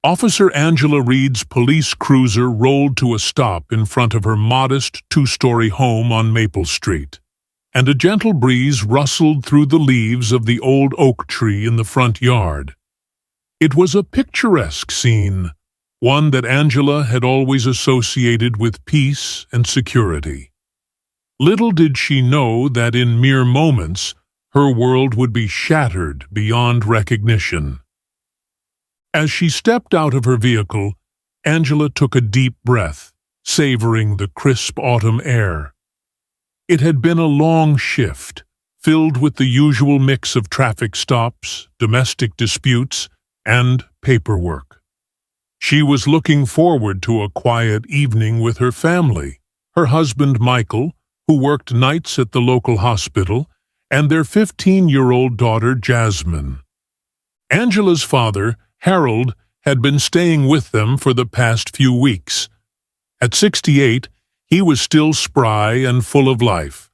Officer Angela Reed's police cruiser rolled to a stop in front of her modest two-story home on Maple Street, and a gentle breeze rustled through the leaves of the old oak tree in the front yard. It was a picturesque scene, one that Angela had always associated with peace and security. Little did she know that in mere moments her world would be shattered beyond recognition. As she stepped out of her vehicle, Angela took a deep breath, savoring the crisp autumn air. It had been a long shift, filled with the usual mix of traffic stops, domestic disputes, and paperwork. She was looking forward to a quiet evening with her family, her husband Michael, who worked nights at the local hospital, and their 15-year-old daughter Jasmine. Angela's father, Harold, had been staying with them for the past few weeks. At 68, he was still spry and full of life,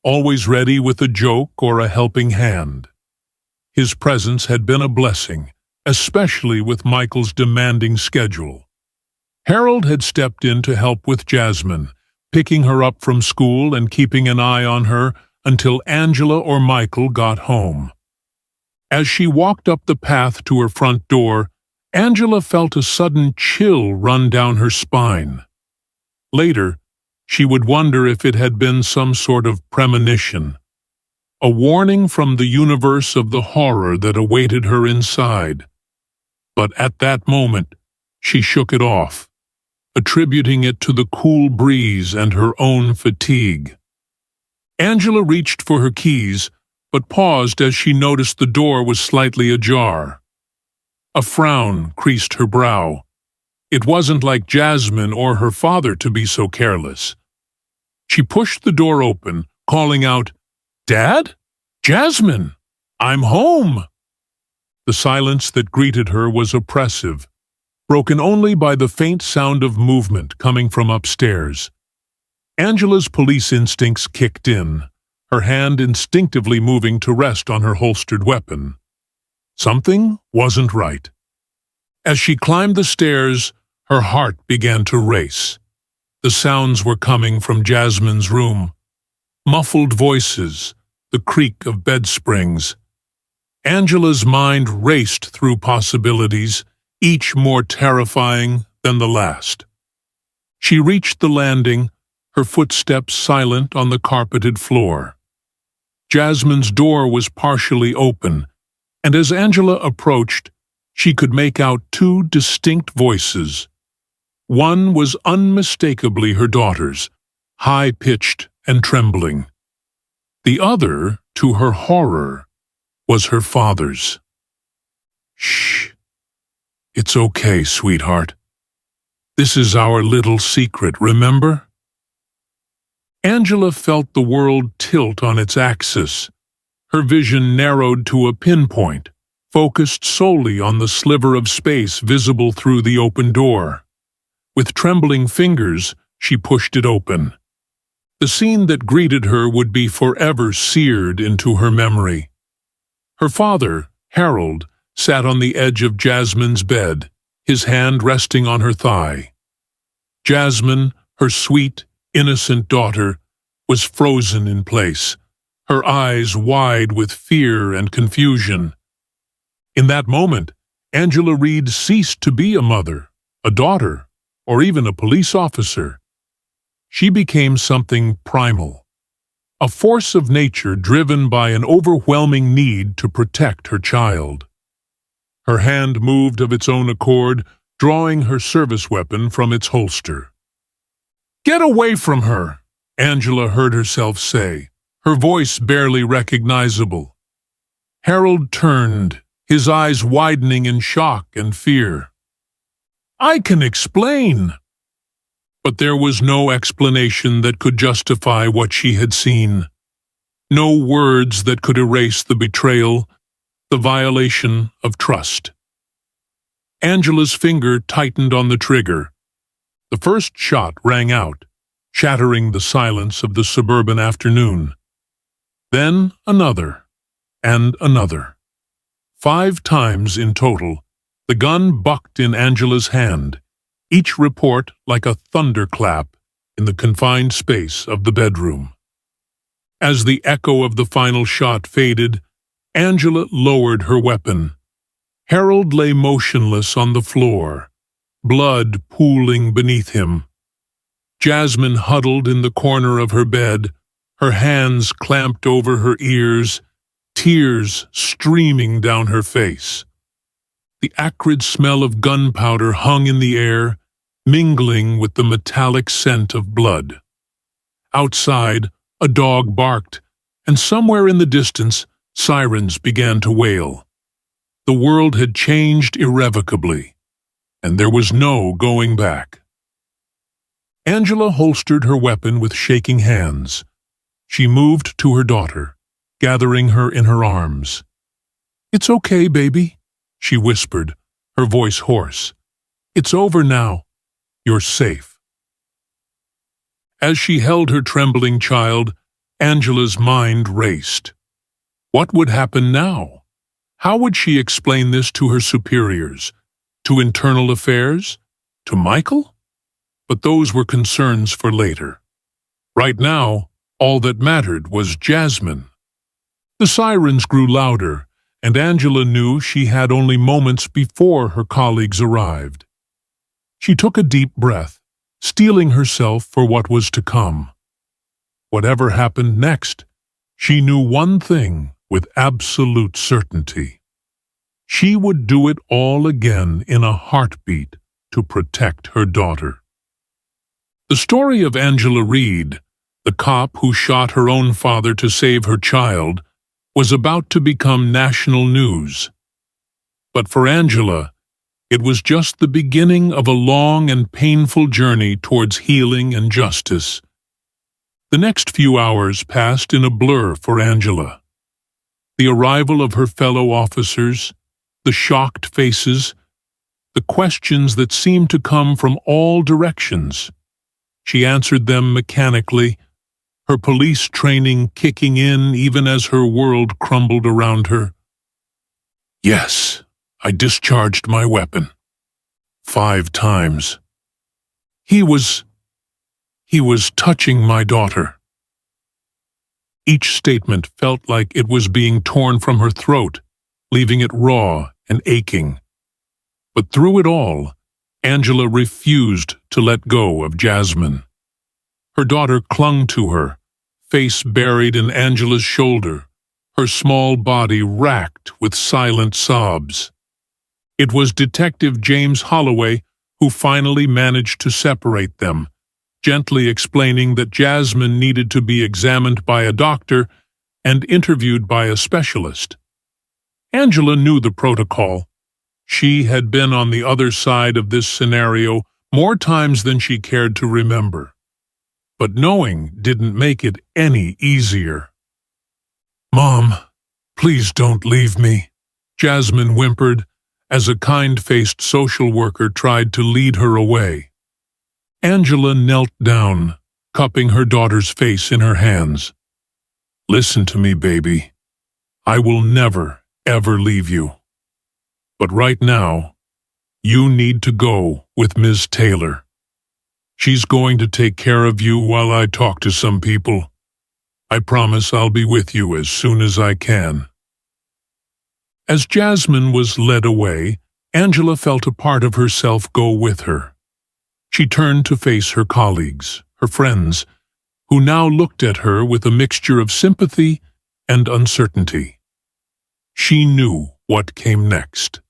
always ready with a joke or a helping hand. His presence had been a blessing, especially with Michael's demanding schedule. Harold had stepped in to help with Jasmine, picking her up from school and keeping an eye on her until Angela or Michael got home. As she walked up the path to her front door, Angela felt a sudden chill run down her spine. Later, she would wonder if it had been some sort of premonition, a warning from the universe of the horror that awaited her inside. But at that moment, she shook it off, attributing it to the cool breeze and her own fatigue. Angela reached for her keys, but paused as she noticed the door was slightly ajar. A frown creased her brow. It wasn't like Jasmine or her father to be so careless. She pushed the door open, calling out, "Dad? Jasmine! I'm home!" The silence that greeted her was oppressive, broken only by the faint sound of movement coming from upstairs. Angela's police instincts kicked in, her hand instinctively moving to rest on her holstered weapon. Something wasn't right. As she climbed the stairs, her heart began to race. The sounds were coming from Jasmine's room. Muffled voices, the creak of bed springs. Angela's mind raced through possibilities, each more terrifying than the last. She reached the landing, her footsteps silent on the carpeted floor. Jasmine's door was partially open, and as Angela approached, she could make out two distinct voices. One was unmistakably her daughter's, high-pitched and trembling. The other, to her horror, was her father's. "Shh. It's okay, sweetheart. This is our little secret, remember?" Angela felt the world tilt on its axis. Her vision narrowed to a pinpoint, focused solely on the sliver of space visible through the open door. With trembling fingers, she pushed it open. The scene that greeted her would be forever seared into her memory. Her father, Harold, sat on the edge of Jasmine's bed, his hand resting on her thigh. Jasmine, her sweet, innocent daughter, was frozen in place, her eyes wide with fear and confusion. In that moment, Angela Reed ceased to be a mother, a daughter, or even a police officer. She became something primal, a force of nature driven by an overwhelming need to protect her child. Her hand moved of its own accord, drawing her service weapon from its holster. "Get away from her!" Angela heard herself say, her voice barely recognizable. Harold turned, his eyes widening in shock and fear. "I can explain!" But there was no explanation that could justify what she had seen. No words that could erase the betrayal, the violation of trust. Angela's finger tightened on the trigger. The first shot rang out, shattering the silence of the suburban afternoon. Then another, and another. 5 times in total, The gun bucked in Angela's hand, each report like a thunderclap in the confined space of the bedroom. As the echo of the final shot faded, Angela lowered her weapon. Harold lay motionless on the floor, blood pooling beneath him. Jasmine huddled in the corner of her bed, her hands clamped over her ears, tears streaming down her face. The acrid smell of gunpowder hung in the air, mingling with the metallic scent of blood. Outside, a dog barked, and somewhere in the distance, sirens began to wail. The world had changed irrevocably, and there was no going back. Angela holstered her weapon with shaking hands. She moved to her daughter, gathering her in her arms. "It's okay, baby," she whispered, her voice hoarse. "It's over now. You're safe." As she held her trembling child, Angela's mind raced. What would happen now? How would she explain this to her superiors? To Internal Affairs? To Michael? But those were concerns for later. Right now, all that mattered was Jasmine. The sirens grew louder, and Angela knew she had only moments before her colleagues arrived. She took a deep breath, steeling herself for what was to come. Whatever happened next, she knew one thing with absolute certainty. She would do it all again in a heartbeat to protect her daughter. The story of Angela Reed, the cop who shot her own father to save her child, was about to become national news. But for Angela, it was just the beginning of a long and painful journey towards healing and justice. The next few hours passed in a blur for Angela. The arrival of her fellow officers, the shocked faces, the questions that seemed to come from all directions. She answered them mechanically, her police training kicking in even as her world crumbled around her. "Yes, I discharged my weapon. 5 times. He was touching my daughter." Each statement felt like it was being torn from her throat, leaving it raw and aching. But through it all, Angela refused to let go of Jasmine. Her daughter clung to her, face buried in Angela's shoulder, her small body racked with silent sobs. It was Detective James Holloway who finally managed to separate them, gently explaining that Jasmine needed to be examined by a doctor and interviewed by a specialist. Angela knew the protocol. She had been on the other side of this scenario more times than she cared to remember. But knowing didn't make it any easier. "Mom, please don't leave me," Jasmine whimpered as a kind-faced social worker tried to lead her away. Angela knelt down, cupping her daughter's face in her hands. "Listen to me, baby. I will never, ever leave you. But right now, you need to go with Ms. Taylor. She's going to take care of you while I talk to some people. I promise I'll be with you as soon as I can." As Jasmine was led away, Angela felt a part of herself go with her. She turned to face her colleagues, her friends, who now looked at her with a mixture of sympathy and uncertainty. She knew what came next.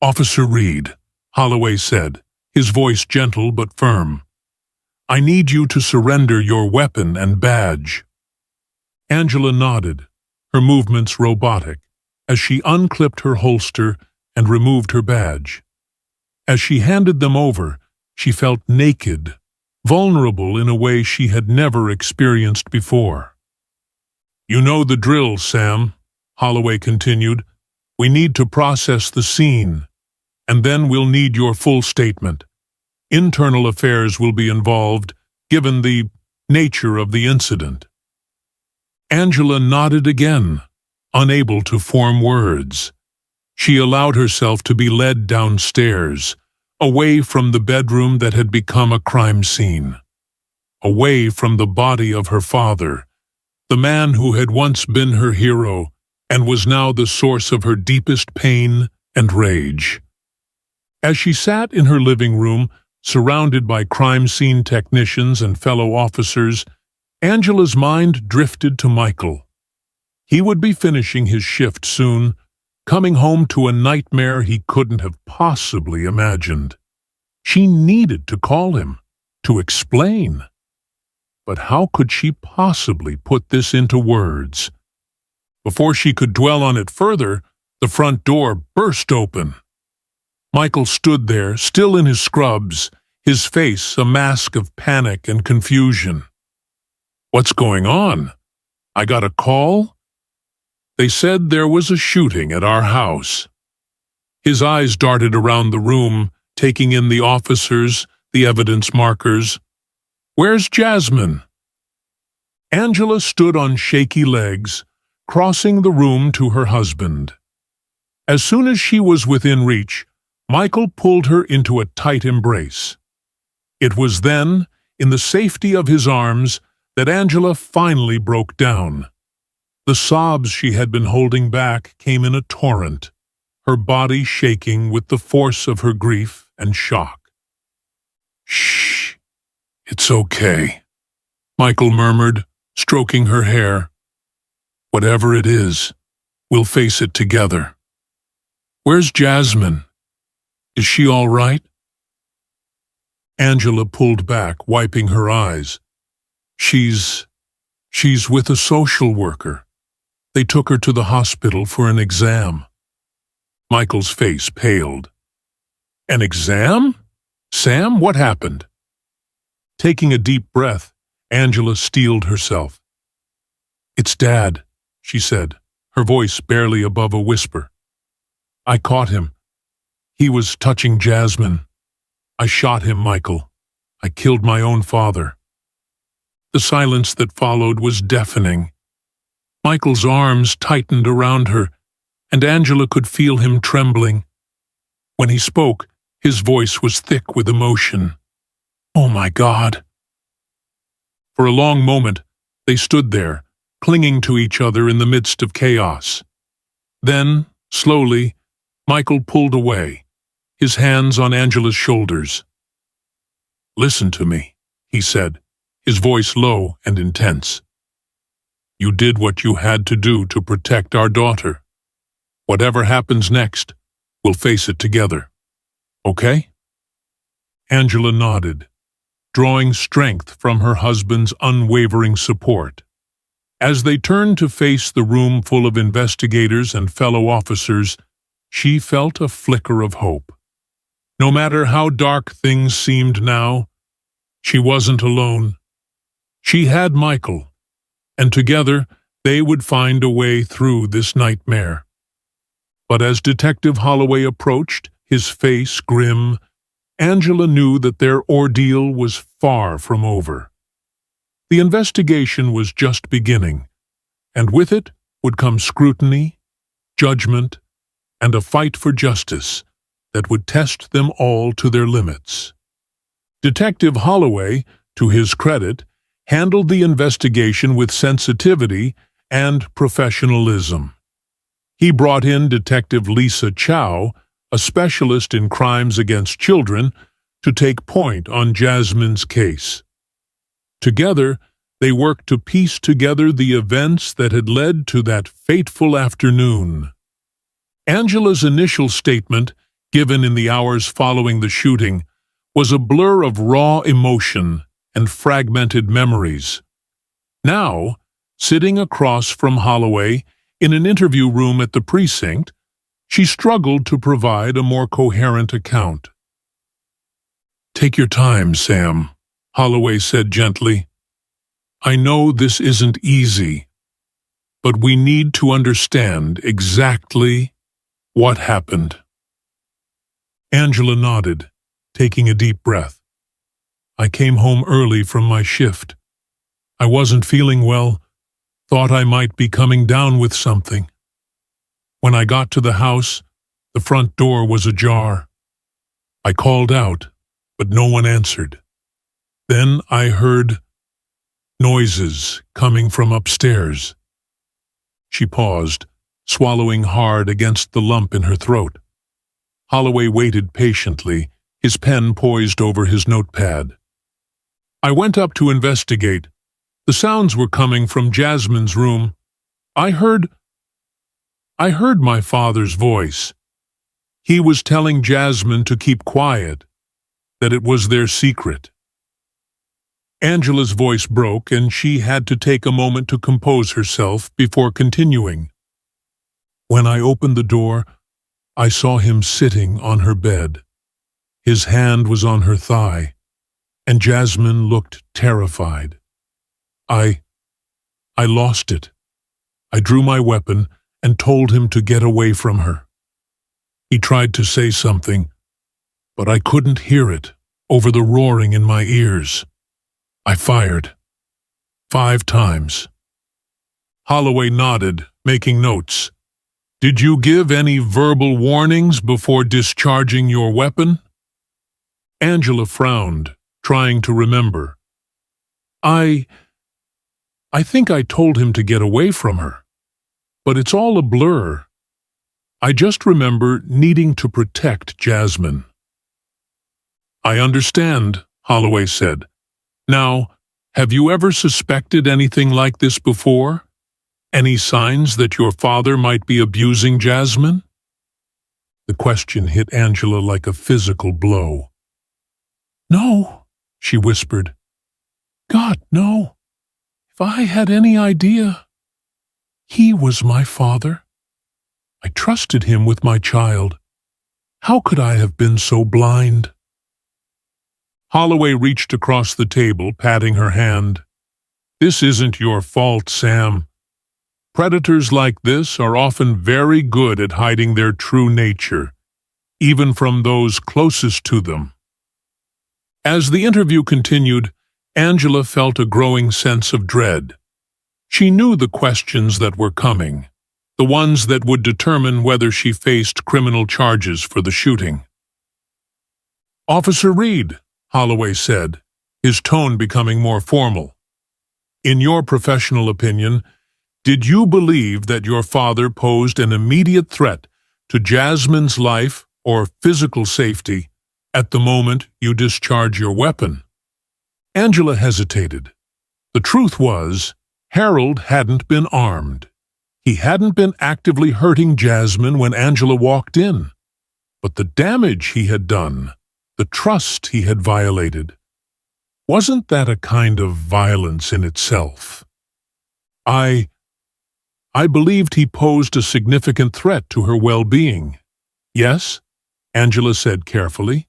"Officer Reed," Holloway said, his voice gentle but firm, "I need you to surrender your weapon and badge." Angela nodded, her movements robotic, as she unclipped her holster and removed her badge. As she handed them over, she felt naked, vulnerable in a way she had never experienced before. "You know the drill, Sam," Holloway continued. "We need to process the scene, and then we'll need your full statement. Internal Affairs will be involved, given the nature of the incident." Angela nodded again, unable to form words. She allowed herself to be led downstairs, away from the bedroom that had become a crime scene, away from the body of her father, the man who had once been her hero and was now the source of her deepest pain and rage. As she sat in her living room, surrounded by crime scene technicians and fellow officers, Angela's mind drifted to Michael. He would be finishing his shift soon, coming home to a nightmare he couldn't have possibly imagined. She needed to call him, to explain. But how could she possibly put this into words? Before she could dwell on it further, the front door burst open. Michael stood there, still in his scrubs, his face a mask of panic and confusion. "What's going on? I got a call? They said there was a shooting at our house." His eyes darted around the room, taking in the officers, the evidence markers. "Where's Jasmine?" Angela stood on shaky legs, crossing the room to her husband. As soon as she was within reach, Michael pulled her into a tight embrace. It was then, in the safety of his arms, that Angela finally broke down. The sobs she had been holding back came in a torrent, her body shaking with the force of her grief and shock. "Shh, it's okay," Michael murmured, stroking her hair. "Whatever it is, we'll face it together. Where's Jasmine? Is she all right?" Angela pulled back, wiping her eyes. She's with a social worker. They took her to the hospital for an exam." Michael's face paled. "An exam? Sam, what happened?" Taking a deep breath, Angela steeled herself. "It's Dad," she said, her voice barely above a whisper. "I caught him. He was touching Jasmine. I shot him, Michael. I killed my own father." The silence that followed was deafening. Michael's arms tightened around her, and Angela could feel him trembling. When he spoke, his voice was thick with emotion. "Oh, my God." For a long moment, they stood there, clinging to each other in the midst of chaos. Then, slowly, Michael pulled away, his hands on Angela's shoulders. "Listen to me," he said, his voice low and intense. "You did what you had to do to protect our daughter. Whatever happens next, we'll face it together. Okay?" Angela nodded, drawing strength from her husband's unwavering support. As they turned to face the room full of investigators and fellow officers, she felt a flicker of hope. No matter how dark things seemed now, she wasn't alone. She had Michael, and together they would find a way through this nightmare. But as Detective Holloway approached, his face grim, Angela knew that their ordeal was far from over. The investigation was just beginning, and with it would come scrutiny, judgment, and a fight for justice that would test them all to their limits. Detective Holloway, to his credit, handled the investigation with sensitivity and professionalism. He brought in Detective Lisa Chow, a specialist in crimes against children, to take point on Jasmine's case. Together, they worked to piece together the events that had led to that fateful afternoon. Angela's initial statement, given in the hours following the shooting, was a blur of raw emotion and fragmented memories. Now, sitting across from Holloway in an interview room at the precinct, she struggled to provide a more coherent account. "Take your time, Sam," Holloway said gently. "I know this isn't easy, but we need to understand exactly what happened." Angela nodded, taking a deep breath. "I came home early from my shift. I wasn't feeling well, thought I might be coming down with something. When I got to the house, The front door was ajar. I called out, but no one answered. Then I heard noises coming from upstairs. She paused, swallowing hard against the lump in her throat. Holloway waited patiently, his pen poised over his notepad. I went up to investigate. The sounds were coming from Jasmine's room. I heard my father's voice. He was telling Jasmine to keep quiet, that it was their secret. Angela's voice broke, and she had to take a moment to compose herself before continuing. When I opened the door, I saw him sitting on her bed. His hand was on her thigh, and Jasmine looked terrified. I lost it. I drew my weapon and told him to get away from her. He tried to say something, but I couldn't hear it over the roaring in my ears. I fired 5 times. Holloway nodded, making notes. Did you give any verbal warnings before discharging your weapon? Angela frowned, trying to remember. I think I told him to get away from her, but it's all a blur. I just remember needing to protect Jasmine. I understand, Holloway said. Now, have you ever suspected anything like this before? Any signs that your father might be abusing Jasmine? The question hit Angela like a physical blow. No, she whispered. God, no. If I had any idea. He was my father. I trusted him with my child. How could I have been so blind? Holloway reached across the table, patting her hand. This isn't your fault, Sam. Predators like this are often very good at hiding their true nature, even from those closest to them. As the interview continued, Angela felt a growing sense of dread. She knew the questions that were coming, the ones that would determine whether she faced criminal charges for the shooting. Officer Reed, Holloway said, his tone becoming more formal. In your professional opinion, did you believe that your father posed an immediate threat to Jasmine's life or physical safety at the moment you discharged your weapon? Angela hesitated. The truth was, Harold hadn't been armed. He hadn't been actively hurting Jasmine when Angela walked in. But the damage he had done, the trust he had violated, wasn't that a kind of violence in itself? I believed he posed a significant threat to her well-being. Yes, Angela said carefully.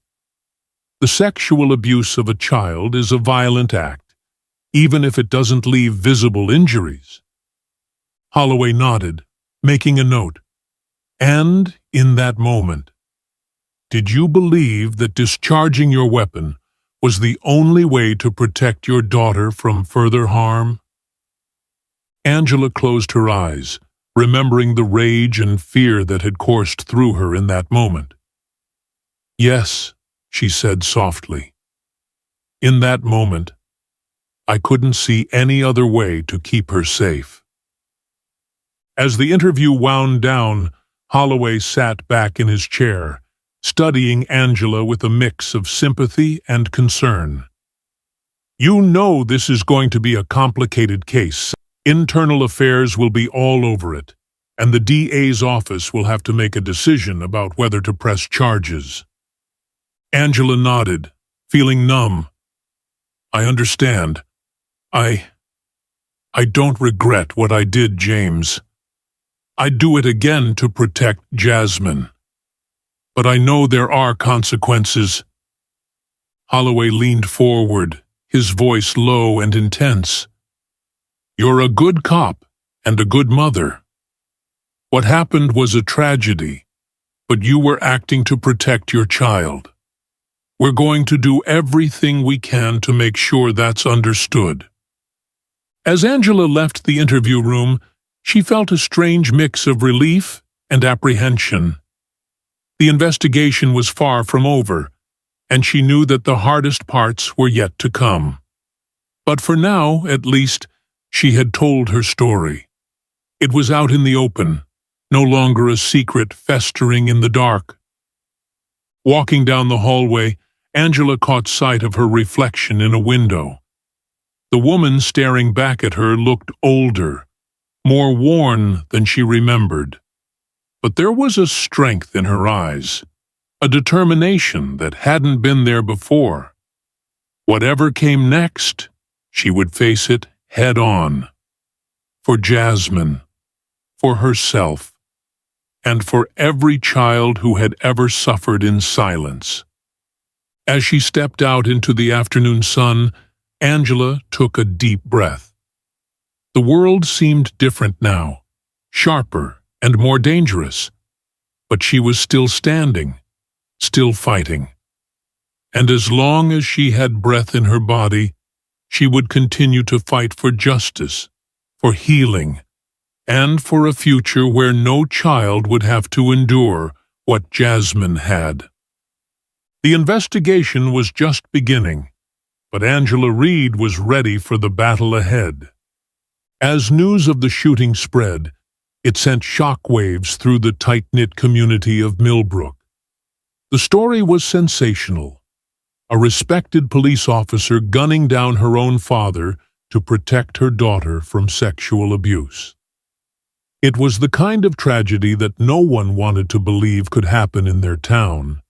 The sexual abuse of a child is a violent act, even if it doesn't leave visible injuries. Holloway nodded, making a note. And in that moment, did you believe that discharging your weapon was the only way to protect your daughter from further harm? Angela closed her eyes, remembering the rage and fear that had coursed through her in that moment. Yes, she said softly. In that moment, I couldn't see any other way to keep her safe. As the interview wound down, Holloway sat back in his chair, studying Angela with a mix of sympathy and concern. You know this is going to be a complicated case. Internal affairs will be all over it, and the DA's office will have to make a decision about whether to press charges. Angela nodded, feeling numb. I understand. I don't regret what I did, James. I'd do it again to protect Jasmine. But I know there are consequences. Holloway leaned forward, his voice low and intense. You're a good cop and a good mother. What happened was a tragedy, but you were acting to protect your child. We're going to do everything we can to make sure that's understood. As Angela left the interview room, she felt a strange mix of relief and apprehension. The investigation was far from over, and she knew that the hardest parts were yet to come. But for now, at least, she had told her story. It was out in the open, no longer a secret festering in the dark. Walking down the hallway, Angela caught sight of her reflection in a window. The woman staring back at her looked older, more worn than she remembered. But there was a strength in her eyes, a determination that hadn't been there before. Whatever came next, she would face it head on. For Jasmine, for herself, and for every child who had ever suffered in silence. As she stepped out into the afternoon sun, Angela took a deep breath. The world seemed different now, sharper and more dangerous, but she was still standing, still fighting. And as long as she had breath in her body, she would continue to fight for justice, for healing, and for a future where no child would have to endure what Jasmine had. The investigation was just beginning, but Angela Reed was ready for the battle ahead. As news of the shooting spread, it sent shockwaves through the tight-knit community of Millbrook. The story was sensational. A respected police officer gunning down her own father to protect her daughter from sexual abuse. It was the kind of tragedy that no one wanted to believe could happen in their town,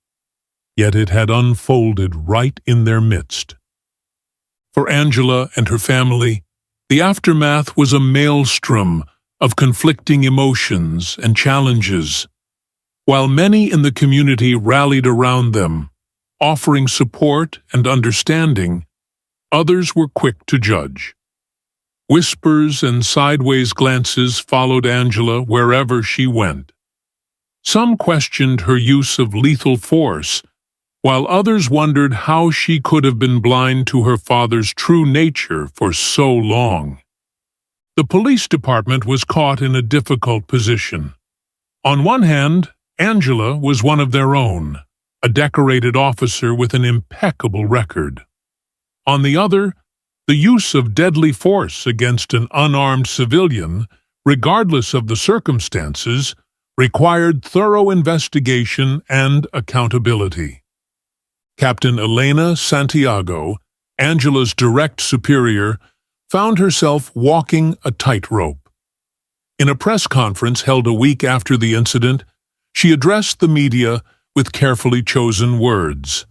yet it had unfolded right in their midst. For Angela and her family, the aftermath was a maelstrom of conflicting emotions and challenges. While many in the community rallied around them, offering support and understanding, others were quick to judge. Whispers and sideways glances followed Angela wherever she went. Some questioned her use of lethal force, while others wondered how she could have been blind to her father's true nature for so long. The police department was caught in a difficult position. On one hand, Angela was one of their own, a decorated officer with an impeccable record. On the other, the use of deadly force against an unarmed civilian, regardless of the circumstances, required thorough investigation and accountability. Captain Elena Santiago, Angela's direct superior, found herself walking a tightrope. In a press conference held a week after the incident, she addressed the media with carefully chosen words.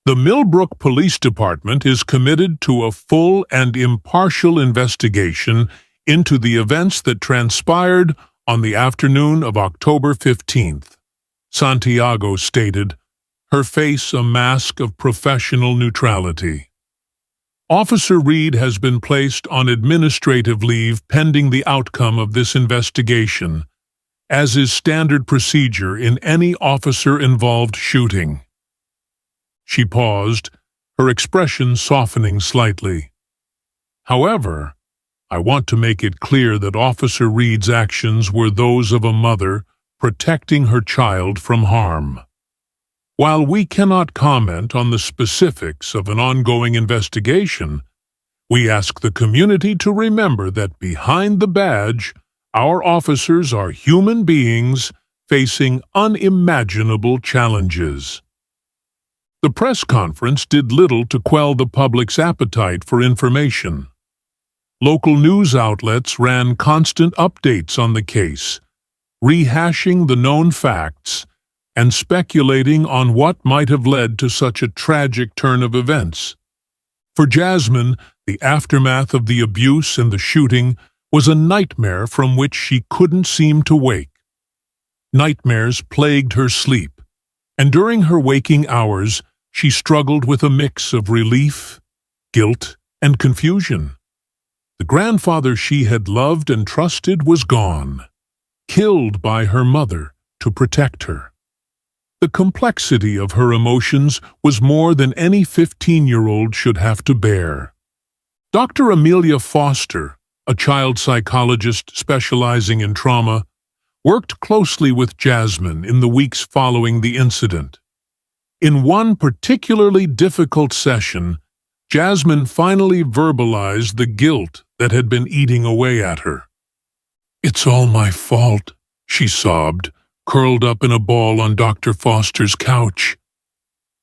The Millbrook Police Department is committed to a full and impartial investigation into the events that transpired on the afternoon of October 15th, Santiago stated, her face a mask of professional neutrality. Officer Reed has been placed on administrative leave pending the outcome of this investigation, as is standard procedure in any officer-involved shooting. She paused, her expression softening slightly. However, I want to make it clear that Officer Reed's actions were those of a mother protecting her child from harm. While we cannot comment on the specifics of an ongoing investigation, we ask the community to remember that behind the badge, our officers are human beings facing unimaginable challenges. The press conference did little to quell the public's appetite for information. Local news outlets ran constant updates on the case, rehashing the known facts and speculating on what might have led to such a tragic turn of events. For Jasmine, the aftermath of the abuse and the shooting was a nightmare from which she couldn't seem to wake. Nightmares plagued her sleep, and during her waking hours, she struggled with a mix of relief, guilt, and confusion. The grandfather she had loved and trusted was gone, killed by her mother to protect her. The complexity of her emotions was more than any 15-year-old should have to bear. Dr. Amelia Foster, a child psychologist specializing in trauma, worked closely with Jasmine in the weeks following the incident. In one particularly difficult session, Jasmine finally verbalized the guilt that had been eating away at her. "It's all my fault," she sobbed, curled up in a ball on Dr. Foster's couch.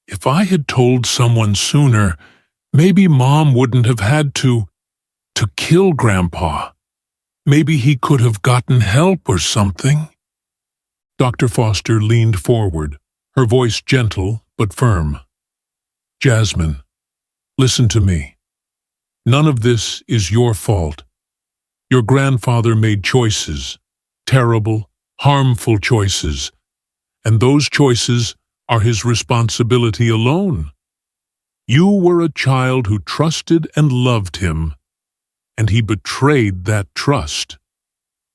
"If I had told someone sooner, maybe Mom wouldn't have had to kill Grandpa. Maybe he could have gotten help or something." Dr. Foster leaned forward, her voice gentle but firm. "Jasmine, listen to me. None of this is your fault. Your grandfather made choices, terrible, harmful choices, and those choices are his responsibility alone. You were a child who trusted and loved him, and he betrayed that trust.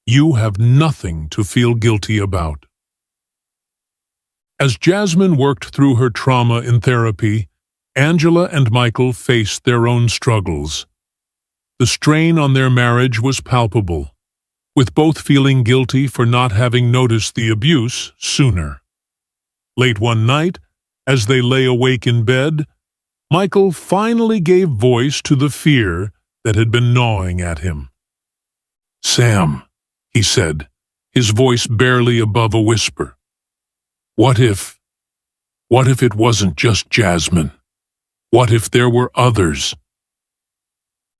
You have nothing to feel guilty about." As Jasmine worked through her trauma in therapy, Angela and Michael faced their own struggles. The strain on their marriage was palpable, with both feeling guilty for not having noticed the abuse sooner. Late one night, as they lay awake in bed, Michael finally gave voice to the fear that had been gnawing at him. "Sam," he said, his voice barely above a whisper, What if it wasn't just Jasmine? What if there were others?"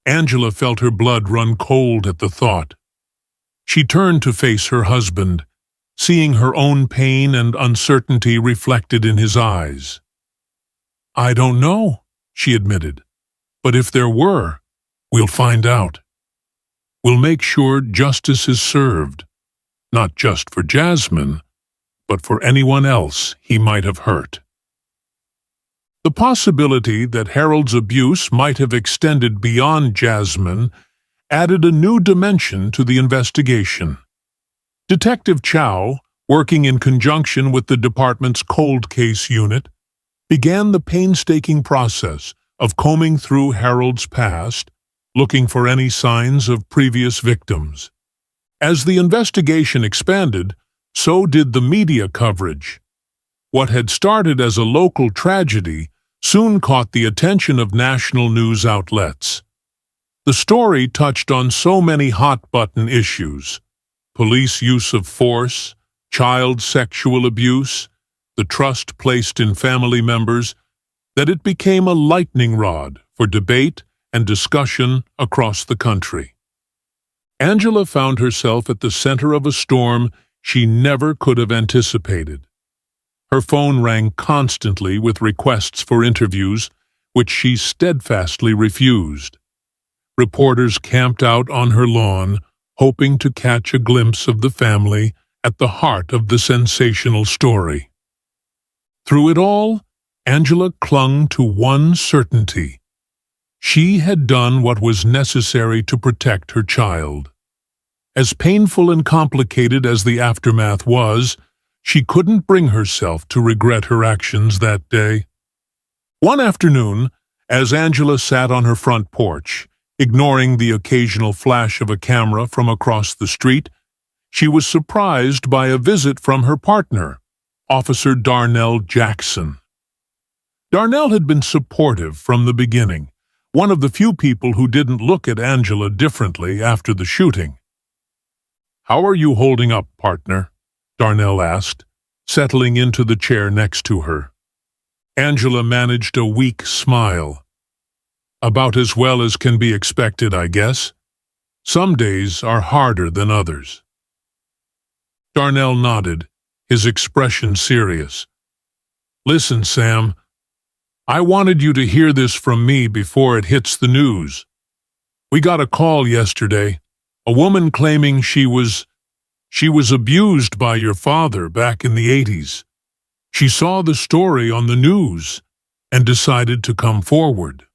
Angela felt her blood run cold at the thought. She turned to face her husband, seeing her own pain and uncertainty reflected in his eyes. "I don't know," she admitted, "but if there were, we'll find out. We'll make sure justice is served, not just for Jasmine, but for anyone else he might have hurt." The possibility that Harold's abuse might have extended beyond Jasmine added a new dimension to the investigation. Detective Chow, working in conjunction with the department's cold case unit, began the painstaking process of combing through Harold's past, looking for any signs of previous victims. As the investigation expanded, so did the media coverage. What had started as a local tragedy soon caught the attention of national news outlets. The story touched on so many hot-button issues: police use of force, child sexual abuse, the trust placed in family members, that it became a lightning rod for debate and discussion across the country. Angela found herself at the center of a storm she never could have anticipated. Her phone rang constantly with requests for interviews, which she steadfastly refused. Reporters camped out on her lawn, hoping to catch a glimpse of the family at the heart of the sensational story. Through it all, Angela clung to one certainty. She had done what was necessary to protect her child. As painful and complicated as the aftermath was, she couldn't bring herself to regret her actions that day. One afternoon, as Angela sat on her front porch, ignoring the occasional flash of a camera from across the street, she was surprised by a visit from her partner, Officer Darnell Jackson. Darnell had been supportive from the beginning, one of the few people who didn't look at Angela differently after the shooting. "How are you holding up, partner?" Darnell asked, settling into the chair next to her. Angela managed a weak smile. "About as well as can be expected, I guess. Some days are harder than others." Darnell nodded, his expression serious. "Listen, Sam, I wanted you to hear this from me before it hits the news. We got a call yesterday, a woman claiming she was abused by your father back in the 80s. She saw the story on the news and decided to come forward."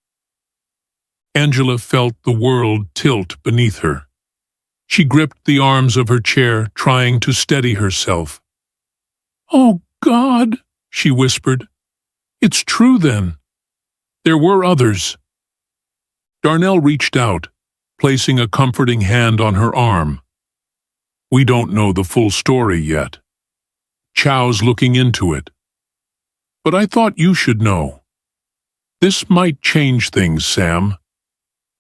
Angela felt the world tilt beneath her. She gripped the arms of her chair, trying to steady herself. "Oh, God," she whispered. "It's true then. There were others." Darnell reached out, placing a comforting hand on her arm. We don't know the full story yet. Chow's looking into it. But I thought you should know. This might change things, Sam.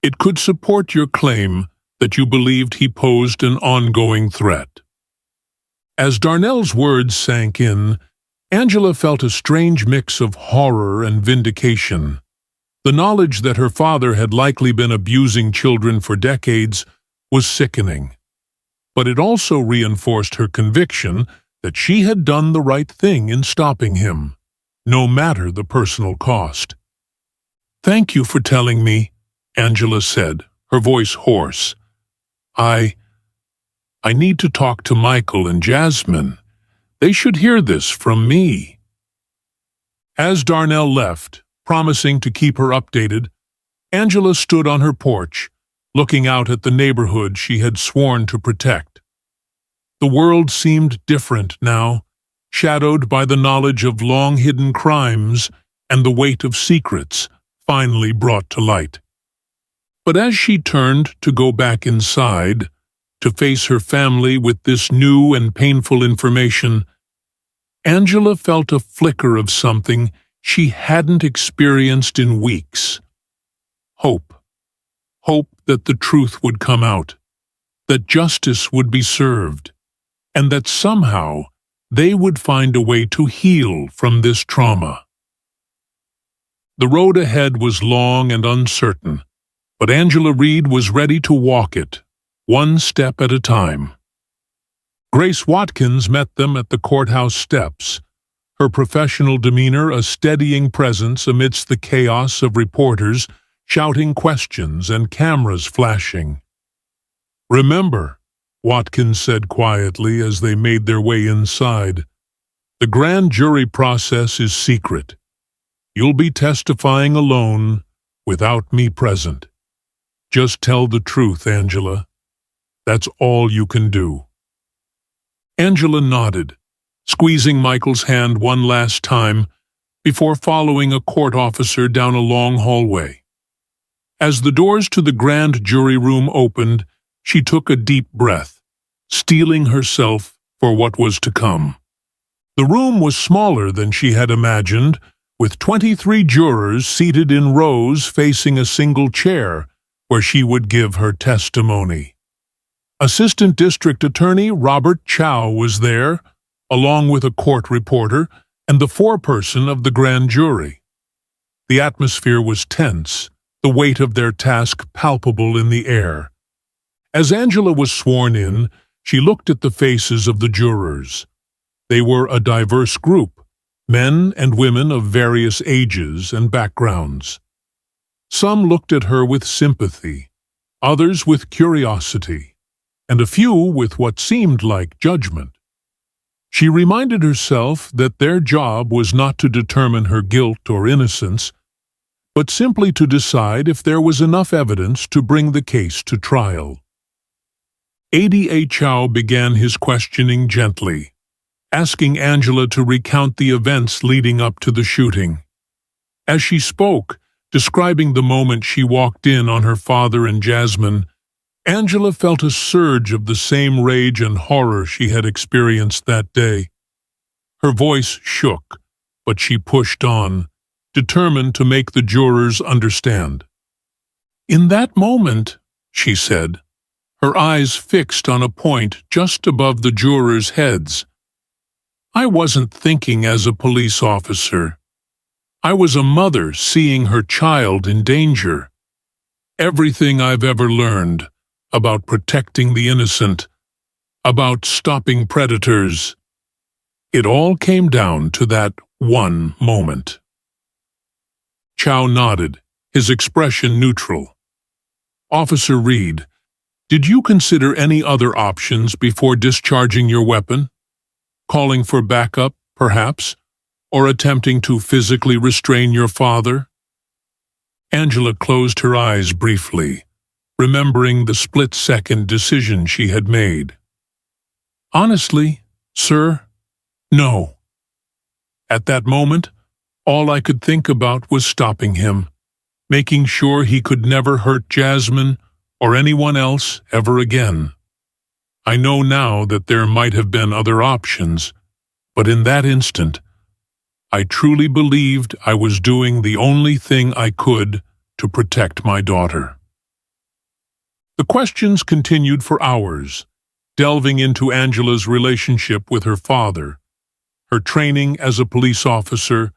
It could support your claim that you believed he posed an ongoing threat. As Darnell's words sank in, Angela felt a strange mix of horror and vindication. The knowledge that her father had likely been abusing children for decades was sickening. But it also reinforced her conviction that she had done the right thing in stopping him, no matter the personal cost. "Thank you for telling me," Angela said, her voice hoarse. I need to talk to Michael and Jasmine. They should hear this from me." As Darnell left, promising to keep her updated, Angela stood on her porch, looking out at the neighborhood she had sworn to protect. The world seemed different now, shadowed by the knowledge of long-hidden crimes and the weight of secrets finally brought to light. But as she turned to go back inside, to face her family with this new and painful information, Angela felt a flicker of something she hadn't experienced in weeks. Hope. Hope that the truth would come out, that justice would be served, and that somehow they would find a way to heal from this trauma. The road ahead was long and uncertain, but Angela Reed was ready to walk it, one step at a time. Grace Watkins met them at the courthouse steps, her professional demeanor a steadying presence amidst the chaos of reporters shouting questions and cameras flashing. "Remember," Watkins said quietly as they made their way inside, "the grand jury process is secret. You'll be testifying alone, without me present. Just tell the truth, Angela. That's all you can do." Angela nodded, squeezing Michael's hand one last time before following a court officer down a long hallway. As the doors to the grand jury room opened, she took a deep breath, steeling herself for what was to come. The room was smaller than she had imagined, with 23 jurors seated in rows facing a single chair where she would give her testimony. Assistant District Attorney Robert Chow was there, along with a court reporter and the foreperson of the grand jury. The atmosphere was tense, the weight of their task palpable in the air. As Angela was sworn in, she looked at the faces of the jurors. They were a diverse group, men and women of various ages and backgrounds. Some looked at her with sympathy, others with curiosity, and a few with what seemed like judgment. She reminded herself that their job was not to determine her guilt or innocence, but simply to decide if there was enough evidence to bring the case to trial. ADA Chow began his questioning gently, asking Angela to recount the events leading up to the shooting. As she spoke, describing the moment she walked in on her father and Jasmine, Angela felt a surge of the same rage and horror she had experienced that day. Her voice shook, but she pushed on, determined to make the jurors understand. "In that moment," she said, her eyes fixed on a point just above the jurors' heads, "I wasn't thinking as a police officer. I was a mother seeing her child in danger. Everything I've ever learned about protecting the innocent, about stopping predators, it all came down to that one moment." Chow nodded, his expression neutral. "Officer Reed, did you consider any other options before discharging your weapon? Calling for backup, perhaps, or attempting to physically restrain your father?" Angela closed her eyes briefly, remembering the split-second decision she had made. "Honestly, sir, no. At that moment, all I could think about was stopping him, making sure he could never hurt Jasmine or anyone else ever again." I know now that there might have been other options, but in that instant, I truly believed I was doing the only thing I could to protect my daughter. The questions continued for hours, delving into Angela's relationship with her father, her training as a police officer,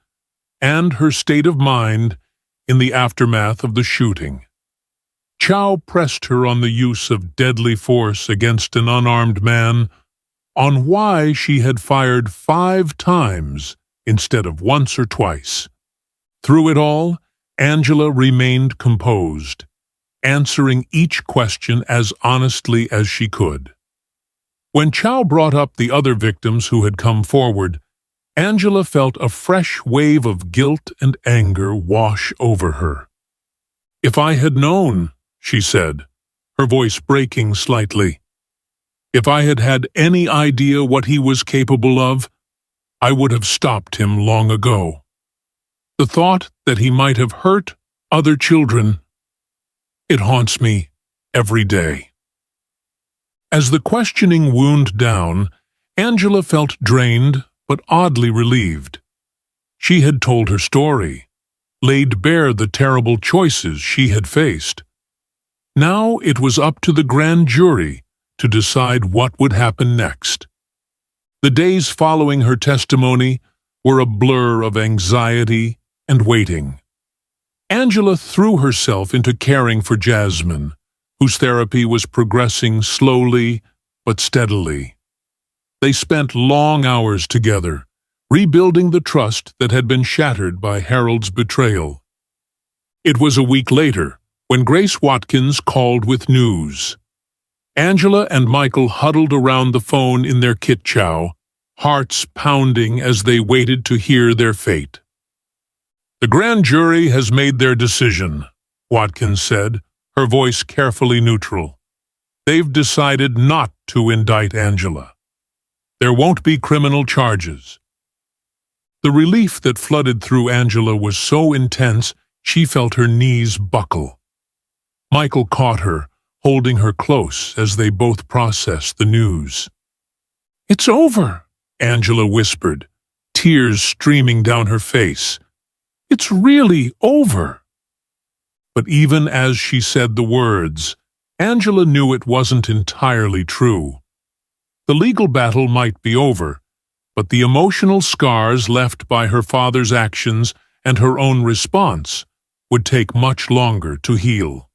and her state of mind in the aftermath of the shooting. Chow pressed her on the use of deadly force against an unarmed man, on why she had fired 5 times instead of once or twice. Through it all, Angela remained composed, answering each question as honestly as she could. When Chow brought up the other victims who had come forward, Angela felt a fresh wave of guilt and anger wash over her. "If I had known," she said, her voice breaking slightly, "if I had had any idea what he was capable of, I would have stopped him long ago. The thought that he might have hurt other children, it haunts me every day." As the questioning wound down, Angela felt drained but oddly relieved. She had told her story, laid bare the terrible choices she had faced. Now it was up to the grand jury to decide what would happen next. The days following her testimony were a blur of anxiety and waiting. Angela threw herself into caring for Jasmine, whose therapy was progressing slowly but steadily. They spent long hours together, rebuilding the trust that had been shattered by Harold's betrayal. It was a week later when Grace Watkins called with news. Angela and Michael huddled around the phone in their kit-chow, hearts pounding as they waited to hear their fate. "The grand jury has made their decision," Watkins said, her voice carefully neutral. "They've decided not to indict Angela. There won't be criminal charges." The relief that flooded through Angela was so intense she felt her knees buckle. Michael caught her, holding her close as they both processed the news. "It's over," Angela whispered, tears streaming down her face. "It's really over." But even as she said the words, Angela knew it wasn't entirely true. The legal battle might be over, but the emotional scars left by her father's actions and her own response would take much longer to heal.